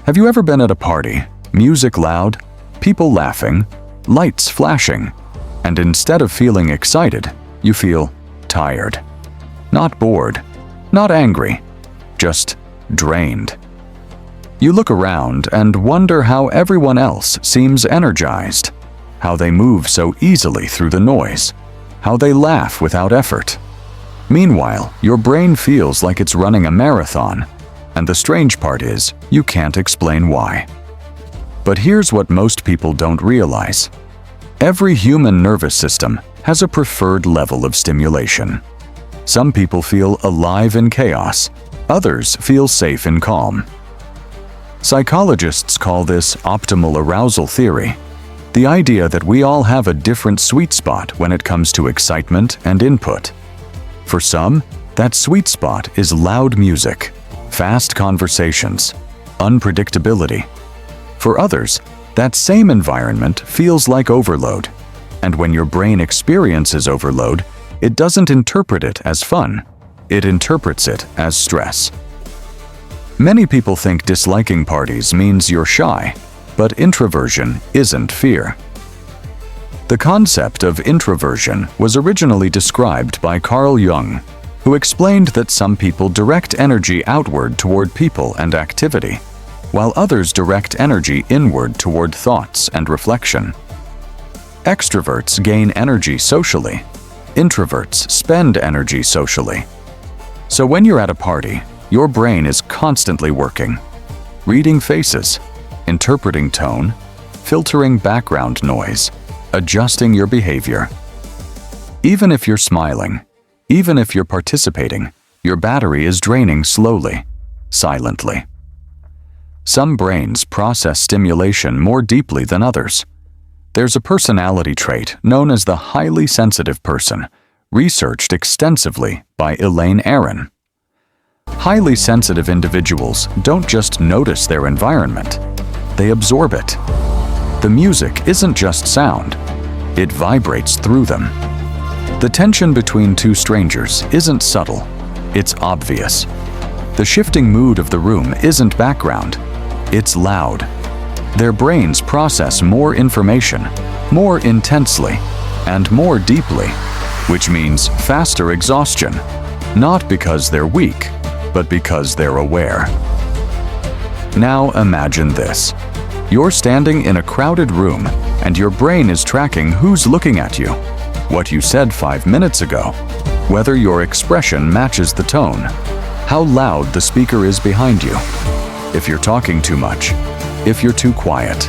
Have you ever been at a party, music loud, people laughing, lights flashing, and instead of feeling excited, you feel tired? Not bored, not angry, just drained. You look around and wonder how everyone else seems energized, how they move so easily through the noise, how they laugh without effort. Meanwhile, your brain feels like it's running a marathon, and the strange part is, you can't explain why. But here's what most people don't realize. Every human nervous system has a preferred level of stimulation. Some people feel alive in chaos, others feel safe in calm. Psychologists call this optimal arousal theory, the idea that we all have a different sweet spot when it comes to excitement and input. For some, that sweet spot is loud music, fast conversations, unpredictability. For others, that same environment feels like overload, and when your brain experiences overload, it doesn't interpret it as fun, it interprets it as stress. Many people think disliking parties means you're shy, but introversion isn't fear. The concept of introversion was originally described by Carl Jung, who explained that some people direct energy outward toward people and activity, while others direct energy inward toward thoughts and reflection. Extroverts gain energy socially. Introverts spend energy socially. So when you're at a party, your brain is constantly working, reading faces, interpreting tone, filtering background noise, adjusting your behavior. Even if you're smiling, even if you're participating, your battery is draining slowly, silently. Some brains process stimulation more deeply than others. There's a personality trait known as the highly sensitive person, researched extensively by Elaine Aron. Highly sensitive individuals don't just notice their environment, they absorb it. The music isn't just sound, it vibrates through them. The tension between two strangers isn't subtle, it's obvious. The shifting mood of the room isn't background, it's loud. Their brains process more information, more intensely, and more deeply, which means faster exhaustion, not because they're weak, but because they're aware. Now imagine this. You're standing in a crowded room, and your brain is tracking who's looking at you, what you said 5 minutes ago, whether your expression matches the tone, how loud the speaker is behind you, if you're talking too much, if you're too quiet.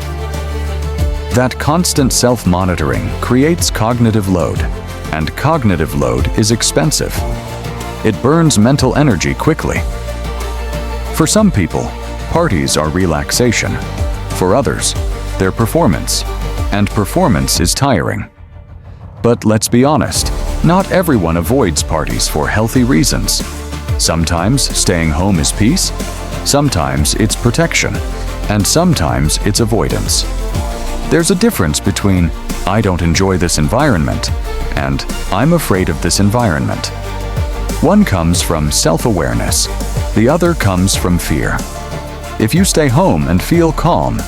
That constant self-monitoring creates cognitive load, and cognitive load is expensive. It burns mental energy quickly. For some people, parties are relaxation. For others, they're performance, and performance is tiring. But let's be honest, not everyone avoids parties for healthy reasons. Sometimes staying home is peace, sometimes it's protection, and sometimes it's avoidance. There's a difference between "I don't enjoy this environment" and "I'm afraid of this environment." One comes from self-awareness, the other comes from fear. If you stay home and feel calm,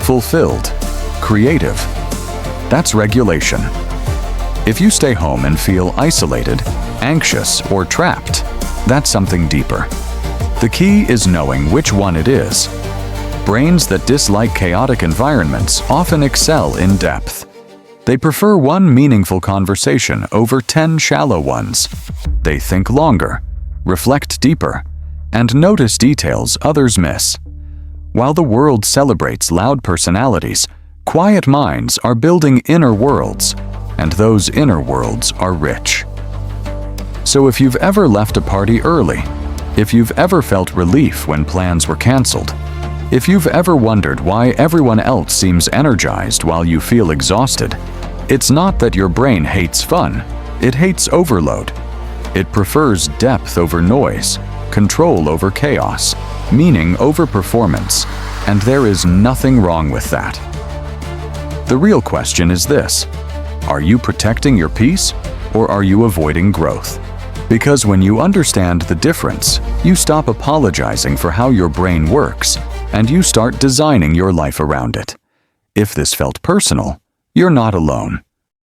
fulfilled, creative, that's regulation. If you stay home and feel isolated, anxious, or trapped, that's something deeper. The key is knowing which one it is. Brains that dislike chaotic environments often excel in depth. They prefer one meaningful conversation over 10 shallow ones. They think longer, reflect deeper, and notice details others miss. While the world celebrates loud personalities, quiet minds are building inner worlds, and those inner worlds are rich. So if you've ever left a party early, if you've ever felt relief when plans were canceled, if you've ever wondered why everyone else seems energized while you feel exhausted, it's not that your brain hates fun, it hates overload. It prefers depth over noise, control over chaos, meaning over performance, and there is nothing wrong with that. The real question is this: are you protecting your peace, or are you avoiding growth? Because when you understand the difference, you stop apologizing for how your brain works, and you start designing your life around it. If this felt personal, you're not alone.